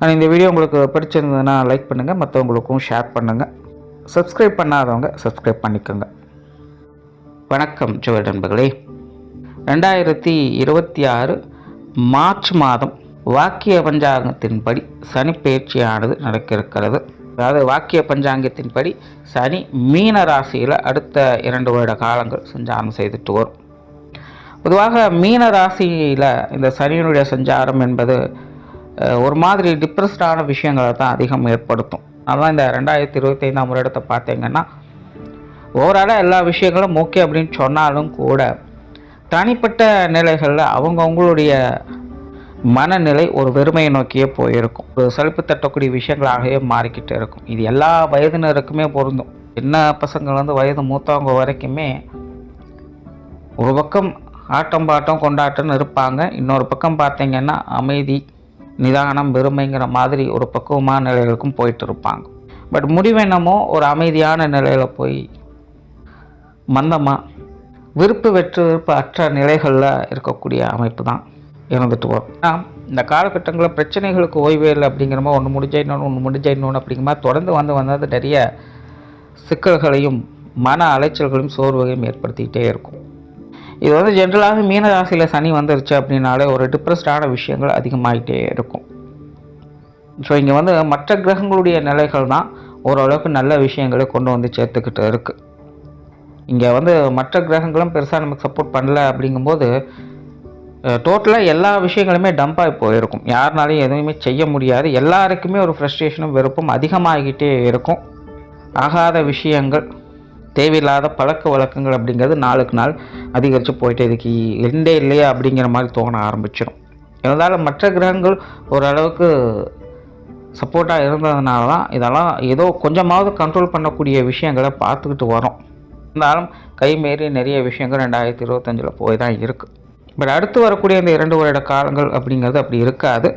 ஆனால் இந்த வீடியோ உங்களுக்கு பிடிச்சிருந்ததுன்னா லைக் பண்ணுங்கள், மற்றவங்களுக்கும் ஷேர் பண்ணுங்கள். சப்ஸ்கிரைப் பண்ணாதவங்க சப்ஸ்கிரைப் பண்ணிக்கோங்க. வணக்கம் ஜோதி நண்பர்களே. 2026 மார்ச் மாதம் வாக்கிய பஞ்சாங்கத்தின்படி சனி பயிற்சியானது நடக்க இருக்கிறது. அதாவது வாக்கிய பஞ்சாங்கத்தின்படி சனி மீன ராசியில் அடுத்த 2 வருட காலங்கள் சஞ்சாரம் செய்துட்டு வரும். பொதுவாக மீன ராசியில் இந்த சனியினுடைய சஞ்சாரம் என்பது ஒரு மாதிரி டிப்ரெஸ்டான விஷயங்களை தான் அதிகம் ஏற்படுத்தும். அதனால் இந்த 2025ஆம் வருடத்தை பார்த்தீங்கன்னா ஓவராலாக எல்லா விஷயங்களும் ஓகே அப்படின்னு சொன்னாலும் கூட தனிப்பட்ட நிலைகளில் அவங்களுடைய மனநிலை ஒரு வெறுமையை நோக்கியே போயிருக்கும். ஒரு சலிப்பு தட்டக்கூடிய விஷயங்களாகவே மாறிக்கிட்டு இருக்கும். இது எல்லா வயதினருக்குமே பொருந்தும். சின்ன பசங்கள்லேருந்து வயது மூத்தவங்க வரைக்குமே ஒரு பக்கம் ஆட்டம் பாட்டம் கொண்டாட்டம்னு இருப்பாங்க, இன்னொரு பக்கம் பார்த்தீங்கன்னா அமைதி நிதானம் வெறுமைங்கிற மாதிரி ஒரு பக்குவமான நிலைகளுக்கும் போயிட்டு இருப்பாங்க. பட் முடிவென்னமோ ஒரு அமைதியான நிலையில் போய் மந்தமாக விருப்பு அற்ற நிலைகளில் இருக்கக்கூடிய அமைப்பு தான் இருந்துட்டு வரும். ஆனால் இந்த காலகட்டங்களில் பிரச்சனைகளுக்கு ஓய்வே இல்லை அப்படிங்கிற மாதிரி ஒன்று முடிஞ்ச இன்னொன்று அப்படிங்கிற மாதிரி தொடர்ந்து வந்தது நிறைய சிக்கல்களையும் மன அலைச்சல்களையும் சோர்வுகளையும் ஏற்படுத்திக்கிட்டே இருக்கும். இது ஜென்ரலாக மீன ராசியில் சனி வந்துருச்சு அப்படின்னாலே ஒரு டிப்ரெஸ்டான விஷயங்கள் அதிகமாகிட்டே இருக்கும். ஸோ இங்கே மற்ற கிரகங்களுடைய நிலைகள் தான் ஓரளவுக்கு நல்ல விஷயங்களை கொண்டு சேர்த்துக்கிட்டு இருக்குது. இங்கே மற்ற கிரகங்களும் பெருசாக நமக்கு சப்போர்ட் பண்ணல அப்படிங்கும்போது டோட்டலாக எல்லா விஷயங்களுமே டம்பாகி போயிருக்கும். யாருனாலையும் எதுவுமே செய்ய முடியாது. எல்லாருக்குமே ஒரு ஃப்ரஸ்ட்ரேஷனும் வெறுப்பும் அதிகமாகிக்கிட்டே இருக்கும். ஆகாத விஷயங்கள் தேவையில்லாத பழக்க வழக்கங்கள் அப்படிங்கிறது நாளுக்கு நாள் அதிகரித்து போயிட்டு இதுக்கு எண்டே இல்லையா அப்படிங்கிற மாதிரி தோண ஆரம்பிச்சிடும். இருந்தாலும் மற்ற கிரகங்கள் ஓரளவுக்கு சப்போர்ட்டாக இருந்ததுனால தான் இதெல்லாம் ஏதோ கொஞ்சமாவது கண்ட்ரோல் பண்ணக்கூடிய விஷயங்களை பார்த்துக்கிட்டு வரோம். இருந்தாலும் கைமீறி நிறைய விஷயங்கள் 2025 போய் தான் இருக்குது. பட் அடுத்து வரக்கூடிய இந்த 2 வருட காலங்கள் அப்படிங்கிறது அப்படி இருக்காது.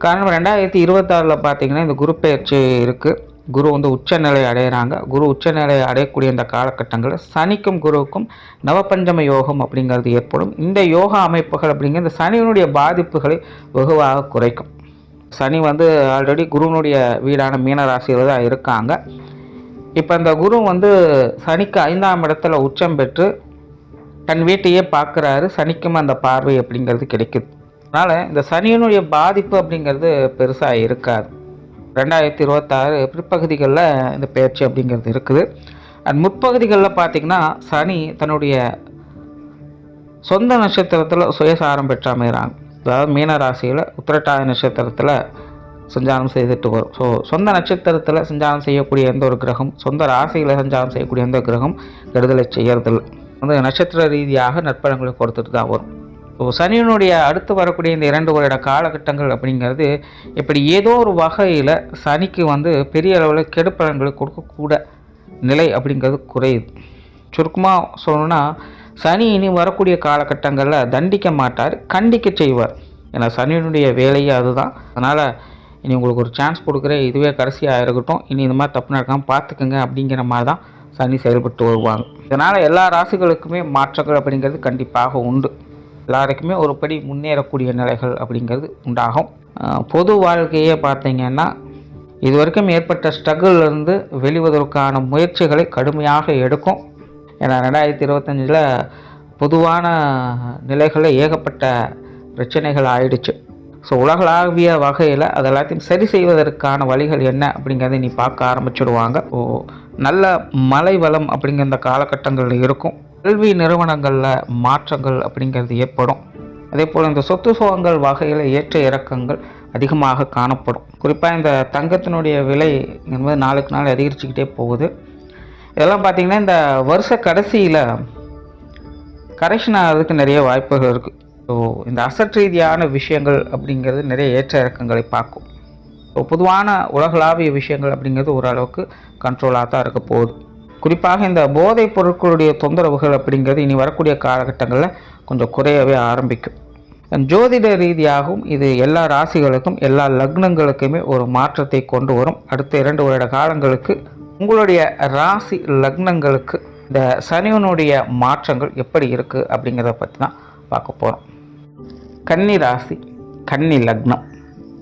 காரணம் 2026 பார்த்திங்கன்னா இந்த குரு பயிற்சி இருக்குது. குரு உச்சநிலை அடைகிறாங்க. குரு உச்சநிலை அடையக்கூடிய இந்த காலகட்டங்களில் சனிக்கும் குருவுக்கும் நவபஞ்சம யோகம் அப்படிங்கிறது ஏற்படும். இந்த யோகா அமைப்புகள் அப்படிங்கிற இந்த சனியினுடைய பாதிப்புகளை வெகுவாக குறைக்கும். சனி ஆல்ரெடி குருவினுடைய வீடான மீனராசியில் தான் இருக்காங்க. இப்போ இந்த குரு சனிக்கு 5ஆம் இடத்துல உச்சம் பெற்று தன் வீட்டையே பார்க்குறாரு. சனிக்கும் அந்த பார்வை அப்படிங்கிறது கிடைக்குது. அதனால் இந்த சனியினுடைய பாதிப்பு அப்படிங்கிறது பெருசாக இருக்காது. 2026 பிற்பகுதிகளில் இந்த பயிற்சி அப்படிங்கிறது இருக்குது. அண்ட் முற்பகுதிகளில் பார்த்திங்கன்னா சனி தன்னுடைய சொந்த நட்சத்திரத்தில் சுயசாரம் பெற்று அமைகிறாங்க. அதாவது மீனராசியில் உத்திரட்டாதி நட்சத்திரத்தில் சஞ்சாரம் செய்துட்டு வரும். ஸோ சொந்த நட்சத்திரத்தில் சஞ்சாரம் செய்யக்கூடிய எந்த ஒரு கிரகம், சொந்த ராசியில் சஞ்சாரம் செய்யக்கூடிய எந்த கிரகம் கெடுதலை செய்யறதில்லை. நட்சத்திர ரீதியாக நற்பலன்களை கொடுத்துட்டு தான் வரும். ஸோ சனியினுடைய அடுத்து வரக்கூடிய இந்த 2 வருட காலகட்டங்கள் அப்படிங்கிறது இப்படி ஏதோ ஒரு வகையில் சனிக்கு பெரிய அளவில் கெடுப்பலன்களை கொடுக்கக்கூட நிலை அப்படிங்கிறது குறையுது. சுருக்கமாக சொல்லணும்னா சனி இனி வரக்கூடிய காலகட்டங்களில் தண்டிக்க மாட்டார், கண்டிக்க செய்வார். ஏன்னா சனியினுடைய வேலையே அதுதான். அதனால் இனி உங்களுக்கு ஒரு சான்ஸ் கொடுக்குறேன், இதுவே கடைசியாக இருக்கட்டும், இனி இந்த மாதிரி தப்பு நடக்காமல் பார்த்துக்குங்க அப்படிங்கிற மாதிரி தான் சனி செயல்பட்டு வருவாங்க. இதனால் எல்லா ராசிகளுக்குமே மாற்றங்கள் அப்படிங்கிறது கண்டிப்பாக உண்டு. எல்லாருக்குமே ஒரு படி முன்னேறக்கூடிய நிலைகள் அப்படிங்கிறது உண்டாகும். பொது வாழ்க்கையே பார்த்தீங்கன்னா இது வரைக்கும் ஏற்பட்ட ஸ்ட்ரகிள்லேருந்து வெளிவதற்கான முயற்சிகளை கடுமையாக எடுக்கும். ஏன்னா 2025 பொதுவான நிலைகளில் ஏகப்பட்ட பிரச்சனைகள் ஆயிடுச்சு. ஸோ உலகளாவிய வகையில் அது எல்லாத்தையும் சரி செய்வதற்கான வழிகள் என்ன அப்படிங்கிறத நீ பார்க்க ஆரம்பிச்சுடுவாங்க. நல்ல மலை வளம் அப்படிங்கிற இந்த காலகட்டங்களில் இருக்கும். கல்வி நிறுவனங்களில் மாற்றங்கள் அப்படிங்கிறது ஏற்படும். அதே போல் இந்த சொத்து சுகங்கள் வகையில் ஏற்ற இறக்கங்கள் அதிகமாக காணப்படும். குறிப்பாக இந்த தங்கத்தினுடைய விலை என்பது நாளுக்கு நாள் அதிகரிச்சுக்கிட்டே போகுது. இதெல்லாம் பார்த்திங்கன்னா இந்த வருஷ கடைசியில் கரெக்ஷன் ஆகிறதுக்கு நிறைய வாய்ப்புகள் இருக்குது. ஸோ இந்த அசட் ரீதியான விஷயங்கள் அப்படிங்கிறது நிறைய ஏற்ற இறக்கங்களை பார்க்கும். ஸோ பொதுவான உலகளாவிய விஷயங்கள் அப்படிங்கிறது ஓரளவுக்கு கண்ட்ரோலாக தான் இருக்க போகுது. குறிப்பாக இந்த போதைப் பொருட்களுடைய தொந்தரவுகள் அப்படிங்கிறது இனி வரக்கூடிய காலகட்டங்களில் கொஞ்சம் குறையவே ஆரம்பிக்கும். ஜோதிட ரீதியாகவும் இது எல்லா ராசிகளுக்கும் எல்லா லக்னங்களுக்குமே ஒரு மாற்றத்தை கொண்டு வரும். அடுத்த 2 வருட காலங்களுக்கு உங்களுடைய ராசி லக்னங்களுக்கு இந்த சனியனுடைய மாற்றங்கள் எப்படி இருக்குது அப்படிங்கிறத பற்றி தான் பார்க்க போகிறோம். கன்னி ராசி, கன்னி லக்னம்.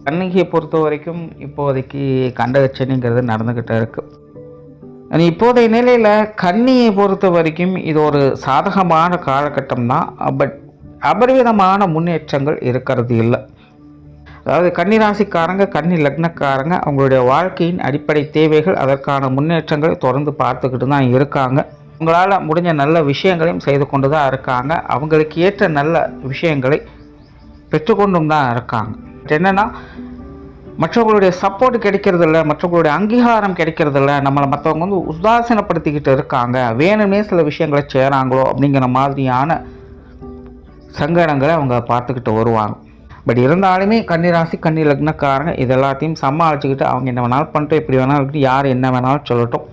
கன்னிகையை பொறுத்த வரைக்கும் இப்போதைக்கு கண்டகச்சனிங்கிறது நடந்துக்கிட்டே இருக்குது. இப்போதைய நிலையில் கன்னியை பொறுத்த வரைக்கும் இது ஒரு சாதகமான காலகட்டம் தான். பட் அபரிவிதமான முன்னேற்றங்கள் இருக்கிறது இல்லை. அதாவது கன்னி ராசிக்காரங்க, கன்னி லக்னக்காரங்க அவங்களுடைய வாழ்க்கையின் அடிப்படை தேவைகள், அதற்கான முன்னேற்றங்களை தொடர்ந்து பார்த்துக்கிட்டு தான் இருக்காங்க. உங்களால் முடிஞ்ச நல்ல விஷயங்களையும் செய்து கொண்டு தான் இருக்காங்க. அவங்களுக்கு ஏற்ற நல்ல விஷயங்களை பெற்றுக்கொண்டும் தான் இருக்காங்க. என்னென்னா, மற்றவங்களுடைய சப்போர்ட் கிடைக்கிறதில்ல, மற்றவங்களுடைய அங்கீகாரம் கிடைக்கிறதில்ல, நம்மளை மற்றவங்க வந்து உதாசீனப்படுத்திக்கிட்டு இருக்காங்க, வேணுமே சில விஷயங்களை செய்கிறாங்களோ அப்படிங்கிற மாதிரியான சங்கடங்களை அவங்க பார்த்துக்கிட்டு வருவாங்க. பட் இருந்தாலுமே கன்னிராசி, கன்னி லக்னக்காரங்க இது எல்லாத்தையும் சமாளிச்சுக்கிட்டு அவங்க என்ன வேணாலும் பண்ணிட்டு, எப்படி வேணாலும் இருக்கட்டும், யார் என்ன வேணாலும் சொல்லட்டும்,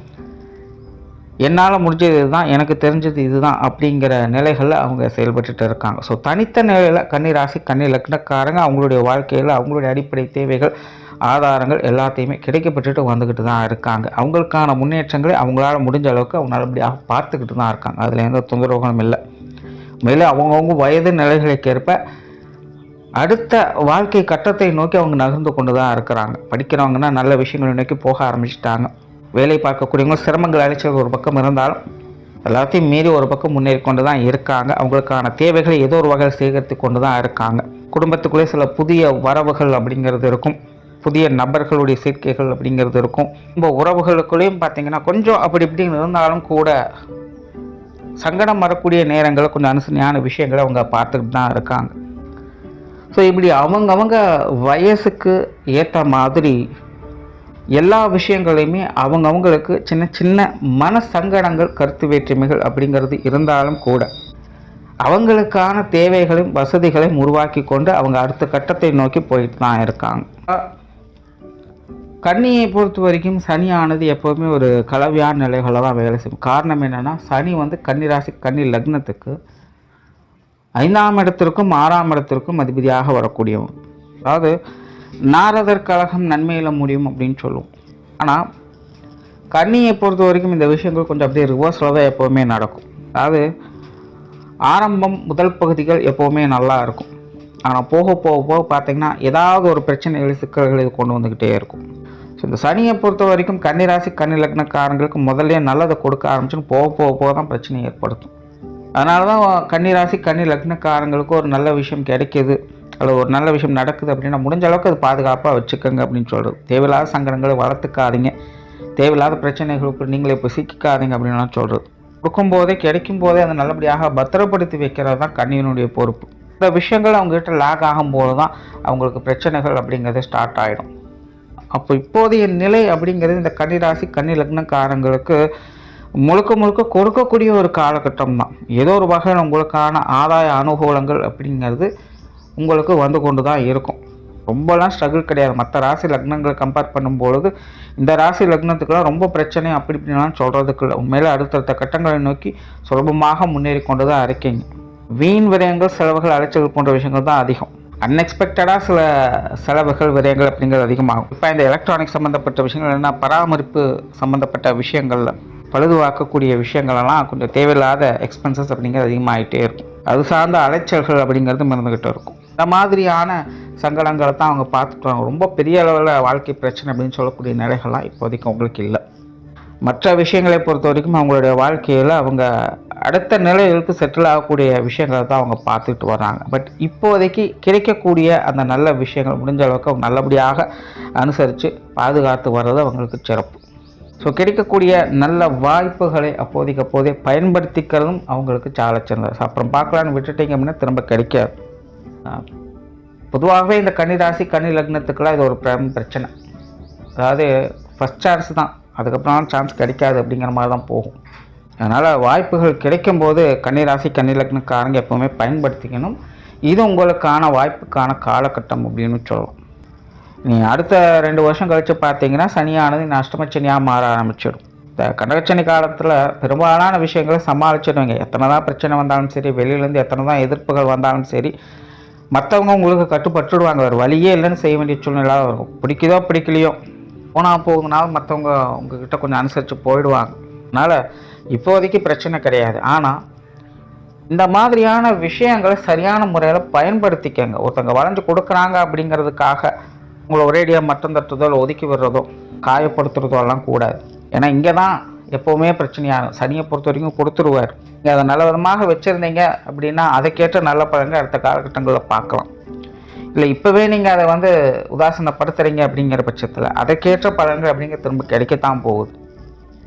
என்னால் முடிஞ்சது இதுதான், எனக்கு தெரிஞ்சது இதுதான் அப்படிங்கிற நிலைகளில் அவங்க செயல்பட்டுட்டு இருக்காங்க. ஸோ தனித்த நிலையில் கன்னிராசி, கன்னி லக்னக்காரங்க அவங்களுடைய வாழ்க்கையில் அவங்களுடைய அடிப்படை தேவைகள், ஆதாரங்கள் எல்லாத்தையுமே கிடைக்கப்பட்டுட்டு வந்துக்கிட்டு தான் இருக்காங்க. அவங்களுக்கான முன்னேற்றங்களை அவங்களால முடிஞ்ச அளவுக்கு அவங்க நல்லபடியாக பார்த்துக்கிட்டு தான் இருக்காங்க. அதில் எந்த தொந்தரவுகளும் இல்லை. மேலும் அவங்கவுங்க வயது நிலைகளுக்கேற்ப அடுத்த வாழ்க்கை கட்டத்தை நோக்கி அவங்க நகர்ந்து கொண்டு தான் இருக்கிறாங்க. படிக்கிறவங்கன்னா நல்ல விஷயங்களை நோக்கி போக ஆரம்பிச்சிட்டாங்க. வேலை பார்க்கக்கூடியவங்க சிரமங்கள் அழைச்சது ஒரு பக்கம் இருந்தாலும் எல்லாத்தையும் மீறி ஒரு பக்கம் முன்னேறி கொண்டு தான் இருக்காங்க. அவங்களுக்கான தேவைகளை ஏதோ ஒரு வகையில் சேகரித்து கொண்டு தான் இருக்காங்க. குடும்பத்துக்குள்ளே சில புதிய வரவுகள் அப்படிங்கிறது இருக்கும், புதிய நபர்களுடைய சேர்க்கைகள் அப்படிங்கிறது இருக்கும். இப்போ உறவுகளுக்குள்ளேயும் பார்த்திங்கன்னா கொஞ்சம் அப்படி இப்படின்னு இருந்தாலும் கூட சங்கடம் வரக்கூடிய நேரங்களில் கொஞ்சம் அனுசரணையான விஷயங்களை அவங்க பார்த்துக்கிட்டு தான் இருக்காங்க. ஸோ இப்படி அவங்கவங்க வயசுக்கு ஏற்ற மாதிரி எல்லா விஷயங்களையுமே அவங்கவுங்களுக்கு சின்ன சின்ன மன சங்கடங்கள், கருத்து வேற்றுமைகள் அப்படிங்கிறது இருந்தாலும் கூட அவங்களுக்கான தேவைகளையும் வசதிகளையும் உருவாக்கி கொண்டு அவங்க அடுத்த கட்டத்தை நோக்கி போயிட்டு தான் இருக்காங்க. கன்னியை பொறுத்த வரைக்கும் சனியானது எப்போவுமே ஒரு கலவையான நிலைகளில் தான் வேலை செய்யும். காரணம் என்னென்னா, சனி வந்து கன்னிராசி, கன்னி லக்னத்துக்கு 5ஆம் இடத்திற்கும் 6ஆம் இடத்திற்கும் அதிபதியாக வரக்கூடியவன். அதாவது நாரதர் கழகம் நன்மையில் முடியும் அப்படின்னு சொல்லுவோம். ஆனால் கன்னியை பொறுத்த வரைக்கும் இந்த விஷயங்கள் கொஞ்சம் அப்படியே ரிவர்ஸில் தான் எப்போவுமே நடக்கும். அதாவது ஆரம்பம், முதல் பகுதிகள் எப்போவுமே நல்லா இருக்கும். ஆனால் போக போக போக பார்த்திங்கன்னா ஏதாவது ஒரு பிரச்சனைகள், சிக்கல்கள் இது கொண்டு வந்துக்கிட்டே இருக்கும். ஸோ இந்த சனியை பொறுத்த வரைக்கும் கன்னிராசி, கன்னி லக்னக்காரங்களுக்கு முதல்ல நல்லதை கொடுக்க ஆரம்பிச்சுன்னு போக போக போக தான் பிரச்சனையை ஏற்படுத்தும். அதனால தான் கன்னிராசி, கன்னி லக்னக்காரங்களுக்கு ஒரு நல்ல விஷயம் கிடைக்கிது, அல்லது ஒரு நல்ல விஷயம் நடக்குது அப்படின்னா முடிஞ்ச அளவுக்கு அது பாதுகாப்பாக வச்சுக்கோங்க அப்படின்னு சொல்கிறது. தேவையில்லாத சங்கடங்களை வளர்த்துக்காதீங்க, தேவையில்லாத பிரச்சனைகளுக்கு நீங்களே இப்போ சிக்காதீங்க அப்படின்லாம் சொல்கிறது. கொடுக்கும்போதே, கிடைக்கும் போதே அதை நல்லபடியாக பத்திரப்படுத்தி வைக்கிறது தான் கன்னியினுடைய பொறுப்பு. இந்த விஷயங்கள் அவங்ககிட்ட லேக் ஆகும்போது தான் அவங்களுக்கு பிரச்சனைகள் அப்படிங்கிறது ஸ்டார்ட் ஆகிடும். அப்போ இப்போதைய நிலை அப்படிங்கிறது இந்த கன்னிராசி, கன்னி லக்னக்காரங்களுக்கு முழுக்க முழுக்க கொடுக்கக்கூடிய ஒரு காலகட்டம் தான். ஏதோ ஒரு வகையில் உங்களுக்கான ஆதாய அனுகூலங்கள் அப்படிங்கிறது உங்களுக்கு வந்து கொண்டு தான் இருக்கும். ரொம்பலாம் ஸ்ட்ரகிள் கிடையாது. மற்ற ராசி லக்னங்களை கம்பேர் பண்ணும்பொழுது இந்த ராசி லக்னத்துக்கெல்லாம் ரொம்ப பிரச்சனை அப்படி இப்படிலாம் சொல்கிறதுக்கு இல்லை. உண்மையில் அடுத்தடுத்த கட்டங்களை நோக்கி சுலபமாக முன்னேறி கொண்டு தான் இருக்கீங்க. வீண் விரயங்கள், செலவுகள், அலைச்சல்கள் போன்ற விஷயங்கள் தான் அதிகம். அன்எக்ஸ்பெக்டடாக சில செலவுகள், விரயங்கள் அப்படிங்கிறது அதிகமாகும். இப்போ இந்த எலக்ட்ரானிக் சம்மந்தப்பட்ட விஷயங்கள் என்ன, பராமரிப்பு சம்மந்தப்பட்ட விஷயங்களில் பழுதுவாக்கக்கூடிய விஷயங்களெல்லாம் கொஞ்சம் தேவையில்லாத எக்ஸ்பென்சஸ் அப்படிங்கிறது அதிகமாகிட்டே இருக்கும். அது சார்ந்த அலைச்சல்கள் அப்படிங்கிறது மறந்துக்கிட்டு இருக்கும். இந்த மாதிரியான சங்கடங்களை தான் அவங்க பார்த்துட்டு ரொம்ப பெரிய அளவில் வாழ்க்கை பிரச்சனை அப்படின்னு சொல்லக்கூடிய நிலைகள்லாம் இப்போதைக்கு அவங்களுக்கு இல்லை. மற்ற விஷயங்களை பொறுத்த வரைக்கும் அவங்களுடைய வாழ்க்கையில் அவங்க அடுத்த நிலைகளுக்கு செட்டில் ஆகக்கூடிய விஷயங்களை தான் அவங்க பார்த்துட்டு வராங்க. பட் இப்போதைக்கு கிடைக்கக்கூடிய அந்த நல்ல விஷயங்கள் முடிஞ்ச அளவுக்கு அவங்க நல்லபடியாக அனுசரித்து பாதுகாத்து வர்றது அவங்களுக்கு சிறப்பு. ஸோ கிடைக்கக்கூடிய நல்ல வாய்ப்புகளை அப்போதைக்கு பயன்படுத்திக்கிறதும் அவங்களுக்கு சால சிறந்தது. அப்புறம் பார்க்கலான்னு விட்டுட்டீங்க அப்படின்னா திரும்ப கிடைக்காது. பொதுவாகவே இந்த கன்னிராசி, கன்னி லக்னத்துக்கெல்லாம் இது ஒரு பிரச்சனை. அதாவது ஃபஸ்ட் சான்ஸ் தான், அதுக்கப்புறம் சான்ஸ் கிடைக்காது அப்படிங்கிற மாதிரி தான் போகும். அதனால் வாய்ப்புகள் கிடைக்கும்போது கன்னிராசி, கன்னி லக்னக்காரங்க எப்போவுமே பயன்படுத்திக்கணும். இது உங்களுக்கான வாய்ப்புக்கான காலகட்டம் அப்படின்னு சொல்லலாம். நீ அடுத்த 2 வருஷம் கழித்து பார்த்தீங்கன்னா சனியானது அஷ்டமச்சனியாக மாற ஆரம்பிச்சிடும். இந்த கண்டகச்சனி காலத்தில் பெரும்பாலான விஷயங்களை சமாளிச்சிடுவீங்க. எத்தனை தான் பிரச்சனை வந்தாலும் சரி, வெளியிலேருந்து எத்தனை தான் எதிர்ப்புகள் வந்தாலும் சரி, மற்றவங்க உங்களுக்கு கட்டுப்பட்டுடுவாங்க. ஒரு வழியே இல்லைன்னு செய்ய வேண்டிய சூழ்நிலையாக இருக்கும். பிடிக்குதோ பிடிக்கலையோ போனால் போகுதுனாலும் மற்றவங்க உங்ககிட்ட கொஞ்சம் அனுசரித்து போயிடுவாங்க. அதனால் இப்போதைக்கு பிரச்சனை கிடையாது. ஆனால் இந்த மாதிரியான விஷயங்களை சரியான முறையில் பயன்படுத்திக்கங்க. ஒருத்தங்க வளைஞ்சு கொடுக்குறாங்க அப்படிங்கிறதுக்காக உங்களை ஒரேடியாக மட்டம் தட்டுறதோ இல்லை ஒதுக்கி விடுறதோ காயப்படுத்துறதோ எல்லாம் கூடாது. ஏன்னா இங்கே தான் எப்போவுமே பிரச்சனையாகும். சனியை பொறுத்த வரைக்கும் கொடுத்துருவார். நீங்கள் அதை நல்ல விதமாக வச்சுருந்தீங்க அப்படின்னா அதுக்கேற்ற நல்ல பலன்கள் அடுத்த காலகட்டங்களில் பார்க்கலாம். இல்லை இப்போவே நீங்கள் அதை உதாசீனப்படுத்துகிறீங்க அப்படிங்கிற பட்சத்தில் அதற்கேற்ற பலன்கள் அப்படிங்கிற திரும்ப கிடைக்கத்தான் போகுது.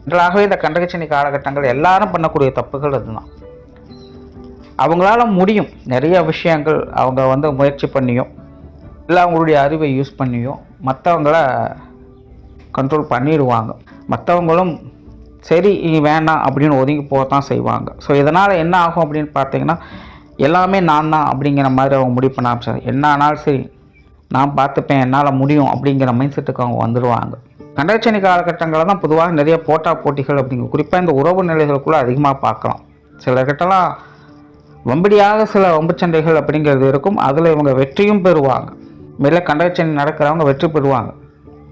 ஜென்ரலாகவே இந்த கண்டகச்சனி காலகட்டங்கள் எல்லாரும் பண்ணக்கூடிய தப்புகள் அதுதான். அவங்களால முடியும் நிறைய விஷயங்கள் அவங்க முயற்சி பண்ணியும் இல்லை அவங்களுடைய அறிவை யூஸ் பண்ணியும் மற்றவங்கள கண்ட்ரோல் பண்ணிடுவாங்க. மற்றவங்களும் சரி இனி வேண்டாம் அப்படின்னு ஒதுங்கி போகத்தான் செய்வாங்க. ஸோ இதனால் என்ன ஆகும் அப்படின்னு பார்த்தீங்கன்னா எல்லாமே நான் தான் அப்படிங்கிற மாதிரி அவங்க முடிவு பண்ண ஆரம்பிச்சாங்க. என்ன ஆனாலும் சரி நான் பார்த்துப்பேன், என்னால் முடியும் அப்படிங்கிற மைண்ட் செட்டுக்கு அவங்க வந்துடுவாங்க. கண்டகச்சனி காலகட்டங்களில் தான் பொதுவாக நிறைய போட்டிகள் அப்படிங்கிற குறிப்பாக இந்த உறவு நிலைகளுக்குள்ளே அதிகமாக பார்க்கலாம். சில கிட்டலாம் வம்படியாக சில வம்பு சண்டைகள் அப்படிங்கிறது இருக்கும். அதில் இவங்க வெற்றியும் பெறுவாங்க. மேலே கண்டகச்சனி நடக்கிறவங்க வெற்றி பெறுவாங்க.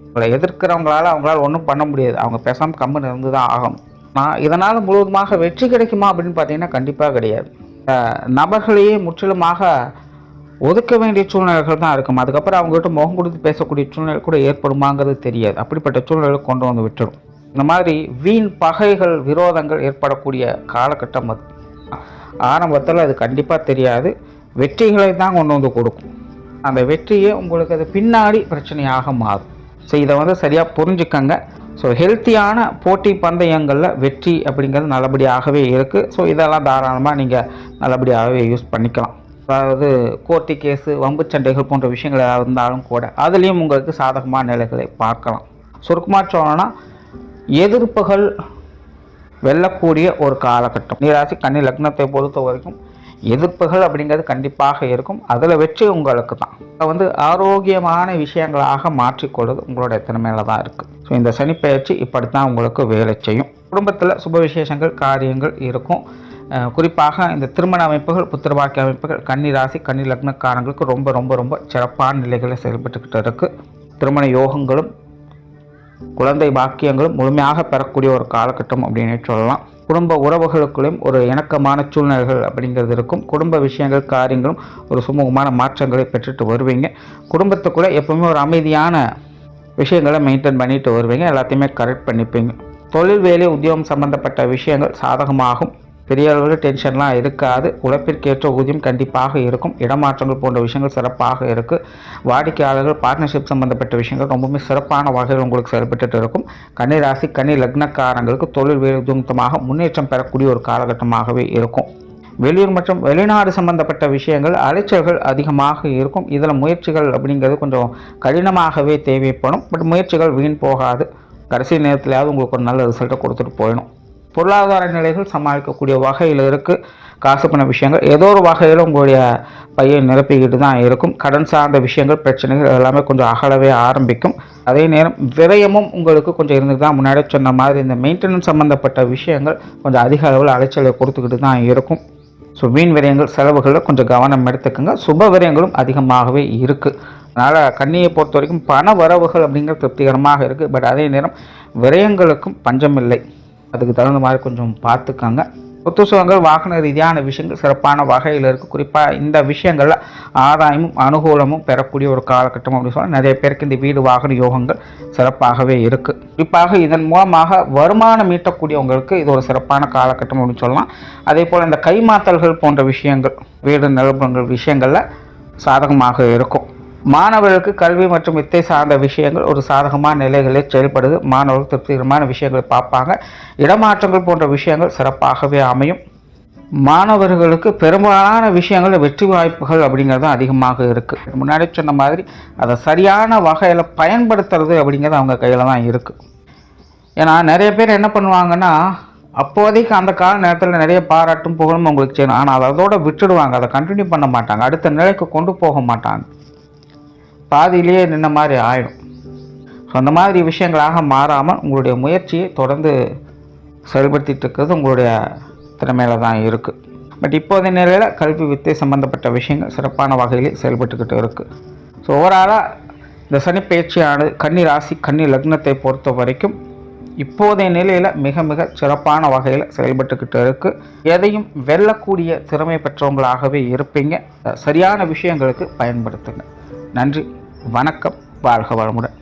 அவங்களை எதிர்க்கிறவங்களால அவங்களால ஒன்றும் பண்ண முடியாது. அவங்க பேசாமல் கம்முன்னு இருந்து தான் ஆகணும். நான் இதனால் முழுவதுமாக வெற்றி கிடைக்குமா அப்படின்னு பார்த்தீங்கன்னா கண்டிப்பாக கிடையாது. நபர்களையே முற்றிலுமாக ஒதுக்க வேண்டிய சூழ்நிலைகள் தான் இருக்கும். அதுக்கப்புறம் அவங்ககிட்ட முகம் கொடுத்து பேசக்கூடிய சூழ்நிலை கூட ஏற்படுமாங்கிறது தெரியாது. அப்படிப்பட்ட சூழ்நிலை கொண்டு வந்து விட்டுடும். இந்த மாதிரி வீண் பகைகள் விரோதங்கள் ஏற்படக்கூடிய காலகட்டம் அது. ஆரம்பத்தில் அது கண்டிப்பாக தெரியாது. வெற்றிகளை தான் கொண்டு வந்து கொடுக்கும். அந்த வெற்றியே உங்களுக்கு அது பின்னாடி பிரச்சனையாக மாறும். ஸோ இதை சரியாக புரிஞ்சுக்கங்க. ஸோ ஹெல்த்தியான போட்டி பந்தயங்களில் வெற்றி அப்படிங்கிறது நல்லபடியாகவே இருக்குது. ஸோ இதெல்லாம் தாராளமாக நீங்கள் நல்லபடியாகவே யூஸ் பண்ணிக்கலாம். அதாவது கோர்ட்டு கேஸு வம்பு சண்டைகள் போன்ற விஷயங்கள் ஏதாவது இருந்தாலும் கூட அதுலேயும் உங்களுக்கு சாதகமான நிலைகளை பார்க்கலாம். சுருக்கமாக சொல்லணும்னா எதிர்ப்புகள் வெல்லக்கூடிய ஒரு காலகட்டம். நீராசி கன்னி லக்னத்தை பொறுத்த வரைக்கும் எதிர்ப்புகள் அப்படிங்கிறது கண்டிப்பாக இருக்கும். அதில் வெற்றி உங்களுக்கு தான். ஆரோக்கியமான விஷயங்களாக மாற்றிக்கொள்வது உங்களுடைய திறமையில தான் இருக்குது. ஸோ இந்த சனிப்பெயர்ச்சி இப்படித்தான் உங்களுக்கு வேலை செய்யும். குடும்பத்தில் சுப விசேஷங்கள் காரியங்கள் இருக்கும். குறிப்பாக இந்த திருமண அமைப்புகள் புத்திரபாக்கிய அமைப்புகள் கன்னி ராசி கன்னி லக்னக்காரங்களுக்கு ரொம்ப ரொம்ப ரொம்ப சிறப்பான நிலைகளில் செயல்பட்டுக்கிட்டு இருக்குது. திருமண யோகங்களும் குழந்தை பாக்கியங்களும் முழுமையாக பெறக்கூடிய ஒரு காலகட்டம் அப்படின்னு சொல்லலாம். குடும்ப உறவுகளுக்குள்ளேயும் ஒரு இணக்கமான சூழ்நிலைகள் அப்படிங்கிறது இருக்கும். குடும்ப விஷயங்கள் காரியங்களும் ஒரு சுமூகமான மாற்றங்களை பெற்றுட்டு வருவீங்க. குடும்பத்துக்குள்ளே எப்பவுமே ஒரு அமைதியான விஷயங்களை மெயின்டைன் பண்ணிட்டு வருவீங்க. எல்லாத்தையுமே கரெக்ட் பண்ணிப்பீங்க. தொழில் வேலை உத்தியோகம் சம்பந்தப்பட்ட விஷயங்கள் சாதகமாகும். பெரிய அளவில் டென்ஷன்லாம் இருக்காது. உழைப்பிற்கேற்ற ஊதியம் கண்டிப்பாக இருக்கும். இடமாற்றங்கள் போன்ற விஷயங்கள் சிறப்பாக இருக்குது. வாடிக்கையாளர்கள் பார்ட்னர்ஷிப் சம்பந்தப்பட்ட விஷயங்கள் ரொம்பவுமே சிறப்பான வகையில் உங்களுக்கு செயல்பட்டு இருக்கும். கன்னி ராசி கன்னி லக்னக்காரங்களுக்கு தொழில் வேலை உத்தியோகமாக முன்னேற்றம் பெறக்கூடிய ஒரு காலகட்டமாகவே இருக்கும். வெளியூர் மற்றும் வெளிநாடு சம்பந்தப்பட்ட விஷயங்கள் அலைச்சல்கள் அதிகமாக இருக்கும். இதில் முயற்சிகள் அப்படிங்கிறது கொஞ்சம் கடினமாகவே தேவைப்படும். பட் முயற்சிகள் வீண் போகாது. கடைசி நேரத்திலாவது உங்களுக்கு ஒரு நல்ல ரிசல்ட்டை கொடுத்துட்டு போயிடும். பொருளாதார நிலைகள் சமாளிக்கக்கூடிய வகையில் இருக்குது. காசு பண்ண விஷயங்கள் ஏதோ ஒரு வகையில் உங்களுடைய பையை நிரப்பிக்கிட்டு தான் இருக்கும். கடன் சார்ந்த விஷயங்கள் பிரச்சனைகள் எல்லாமே கொஞ்சம் அகலவே ஆரம்பிக்கும். அதே நேரம் விரயமும் உங்களுக்கு கொஞ்சம் இருந்துட்டு தான் முன்னாடி சொன்ன மாதிரி இந்த மெயின்டெனன்ஸ் சம்மந்தப்பட்ட விஷயங்கள் கொஞ்சம் அதிக அளவில் அலைச்சலை கொடுத்துக்கிட்டு தான் இருக்கும். ஸோ வீண் விரயங்கள் செலவுகளில் கொஞ்சம் கவனம் எடுத்துக்கோங்க. சுப விரயங்களும் அதிகமாகவே இருக்குது. அதனால் கன்னியை பொறுத்த வரைக்கும் பண வரவுகள் அப்படிங்கிறது திருப்திகரமாக இருக்குது. பட் அதே நேரம் விரயங்களுக்கும் பஞ்சமில்லை. அதுக்கு தகுந்த மாதிரி கொஞ்சம் பார்த்துக்கோங்க. சொத்து சுகங்கள் வாகன ரீதியான விஷயங்கள் சிறப்பான வகையில் இருக்குது. குறிப்பாக இந்த விஷயங்களில் ஆதாயமும் அனுகூலமும் பெறக்கூடிய ஒரு காலகட்டம் அப்படின்னு சொன்னால் நிறைய பேருக்கு இந்த வீடு வாகன யோகங்கள் சிறப்பாகவே இருக்குது. குறிப்பாக இதன் மூலமாக வருமானம் ஈட்டக்கூடியவங்களுக்கு இது ஒரு சிறப்பான காலகட்டம் அப்படின்னு சொல்லலாம். அதே போல் இந்த கைமாத்தல்கள் போன்ற விஷயங்கள் வீடு நிலப்பங்கள் விஷயங்களில் சாதகமாக இருக்கும். மாணவர்களுக்கு கல்வி மற்றும் வித்தை சார்ந்த விஷயங்கள் ஒரு சாதகமான நிலைகளில் செயல்படுது. மாணவர்கள் திருப்திகரமான விஷயங்களை பார்ப்பாங்க. இடமாற்றங்கள் போன்ற விஷயங்கள் சிறப்பாகவே அமையும். மாணவர்களுக்கு பெரும்பாலான விஷயங்கள் வெற்றி வாய்ப்புகள் அப்படிங்கிறது அதிகமாக இருக்குது. முன்னாடி சொன்ன மாதிரி அதை சரியான வகையில் பயன்படுத்துறது அப்படிங்கிறது அவங்க கையில் தான் இருக்குது. ஏன்னா நிறைய பேர் என்ன பண்ணுவாங்கன்னா அப்போதைக்கு அந்த கால நேரத்தில் நிறைய பாராட்டும் புகழும் அவங்களுக்கு செய்யணும். ஆனால் அதோட விட்டுடுவாங்க. அதை கண்டினியூ பண்ண மாட்டாங்க. அடுத்த நிலைக்கு கொண்டு போக மாட்டாங்க. பாதியிலேயே நின்ன மாதிரி ஆயிடும். ஸோ அந்த மாதிரி விஷயங்களாக மாறாமல் உங்களுடைய முயற்சியை தொடர்ந்து செயல்படுத்திகிட்டு இருக்கிறது உங்களுடைய திறமையில தான் இருக்குது. பட் இப்போதைய நிலையில் கல்வி வித்தை சம்பந்தப்பட்ட விஷயங்கள் சிறப்பான வகையில் செயல்பட்டுக்கிட்டு இருக்குது. ஸோ ஓவராலாக இந்த சனி பயிற்சியானது கன்னி ராசி கன்னி லக்னத்தை பொறுத்த வரைக்கும் இப்போதைய நிலையில் மிக மிக சிறப்பான வகையில் செயல்பட்டுக்கிட்டு இருக்குது. எதையும் வெல்லக்கூடிய திறமை பெற்றவங்களாகவே இருப்பீங்க. சரியான விஷயங்களுக்கு பயன்படுத்துங்க. நன்றி, வணக்கம். வாழ்க வளமுடன்.